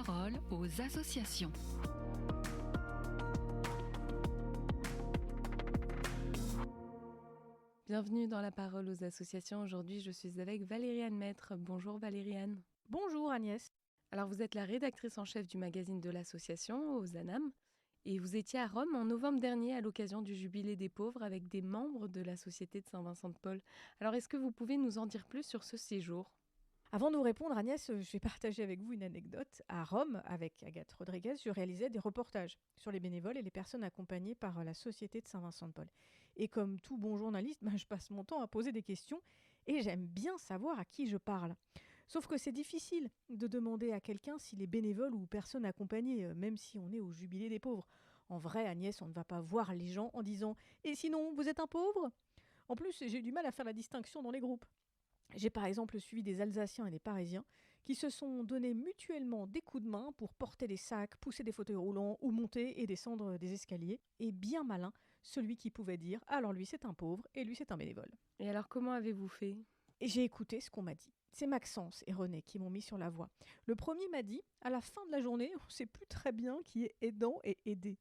parole aux associations. Bienvenue dans La Parole aux associations. Aujourd'hui, je suis avec Valériane Maître. Bonjour Valériane. Bonjour Agnès. Alors, vous êtes la rédactrice en chef du magazine de l'association, Ozanam, et vous étiez à Rome en novembre dernier à l'occasion du Jubilé des pauvres avec des membres de la Société de Saint-Vincent-de-Paul. Alors, est-ce que vous pouvez nous en dire plus sur ce séjour ? Avant de vous répondre, Agnès, je vais partager avec vous une anecdote. À Rome, avec Agathe Rodriguez, je réalisais des reportages sur les bénévoles et les personnes accompagnées par la Société de Saint-Vincent-de-Paul. Et comme tout bon journaliste, je passe mon temps à poser des questions et j'aime bien savoir à qui je parle. Sauf que c'est difficile de demander à quelqu'un s'il est bénévole ou personne accompagnée, même si on est au Jubilé des pauvres. En vrai, Agnès, on ne va pas voir les gens en disant « Et sinon, vous êtes un pauvre ?» En plus, j'ai du mal à faire la distinction dans les groupes. J'ai par exemple suivi des Alsaciens et des Parisiens qui se sont donnés mutuellement des coups de main pour porter des sacs, pousser des fauteuils roulants ou monter et descendre des escaliers. Et bien malin, celui qui pouvait dire « alors lui c'est un pauvre et lui c'est un bénévole ». Et alors, comment avez-vous fait ? Et j'ai écouté ce qu'on m'a dit. C'est Maxence et René qui m'ont mis sur la voie. Le premier m'a dit « à la fin de la journée, on ne sait plus très bien qui est aidant et aidé ».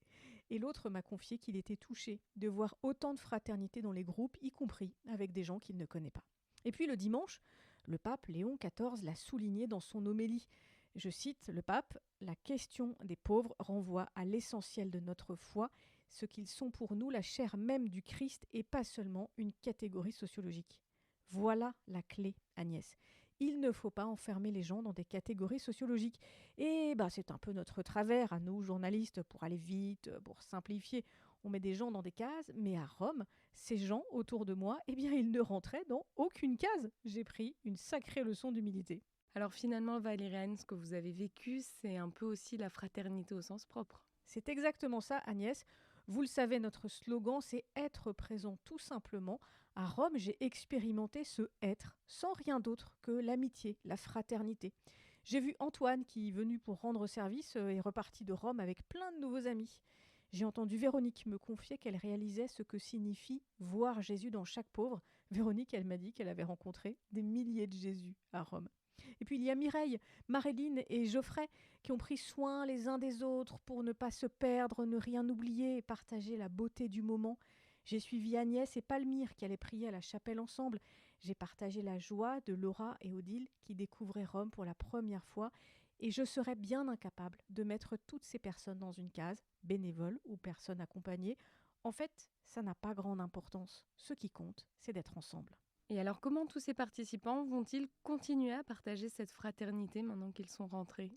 Et l'autre m'a confié qu'il était touché de voir autant de fraternité dans les groupes, y compris avec des gens qu'il ne connaît pas. Et puis le dimanche, le pape Léon XIV l'a souligné dans son homélie. Je cite le pape, « La question des pauvres renvoie à l'essentiel de notre foi, ce qu'ils sont pour nous la chair même du Christ et pas seulement une catégorie sociologique. » Voilà la clé, Agnès. Il ne faut pas enfermer les gens dans des catégories sociologiques. Et c'est un peu notre travers à nous, journalistes, pour aller vite, pour simplifier. On met des gens dans des cases, mais à Rome, ces gens autour de moi, ils ne rentraient dans aucune case. J'ai pris une sacrée leçon d'humilité. Alors finalement, Valériane, ce que vous avez vécu, c'est un peu aussi la fraternité au sens propre. C'est exactement ça, Agnès. Vous le savez, notre slogan, c'est « être présent » tout simplement. À Rome, j'ai expérimenté ce « être » sans rien d'autre que l'amitié, la fraternité. J'ai vu Antoine qui, venu pour rendre service, est reparti de Rome avec plein de nouveaux amis. J'ai entendu Véronique me confier qu'elle réalisait ce que signifie voir Jésus dans chaque pauvre. Véronique, elle m'a dit qu'elle avait rencontré des milliers de Jésus à Rome. Et puis il y a Mireille, Maréline et Geoffrey qui ont pris soin les uns des autres pour ne pas se perdre, ne rien oublier et partager la beauté du moment. J'ai suivi Agnès et Palmyre qui allaient prier à la chapelle ensemble. J'ai partagé la joie de Laura et Odile qui découvraient Rome pour la première fois. Et je serais bien incapable de mettre toutes ces personnes dans une case, bénévoles ou personnes accompagnées. En fait, ça n'a pas grande importance. Ce qui compte, c'est d'être ensemble. Et alors, comment tous ces participants vont-ils continuer à partager cette fraternité maintenant qu'ils sont rentrés ?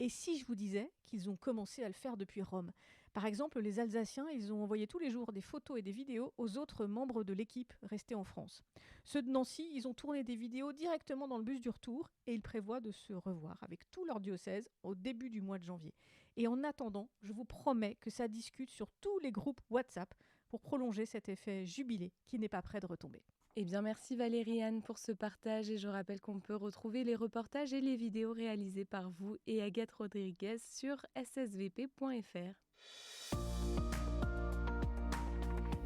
Et si je vous disais qu'ils ont commencé à le faire depuis Rome ? Par exemple, les Alsaciens, ils ont envoyé tous les jours des photos et des vidéos aux autres membres de l'équipe restés en France. Ceux de Nancy, ils ont tourné des vidéos directement dans le bus du retour et ils prévoient de se revoir avec tout leur diocèse au début du mois de janvier. Et en attendant, je vous promets que ça discute sur tous les groupes WhatsApp pour prolonger cet effet jubilé qui n'est pas prêt de retomber. Eh bien, merci Valériane pour ce partage et je rappelle qu'on peut retrouver les reportages et les vidéos réalisés par vous et Agathe Rodriguez sur ssvp.fr.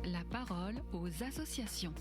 La parole aux associations.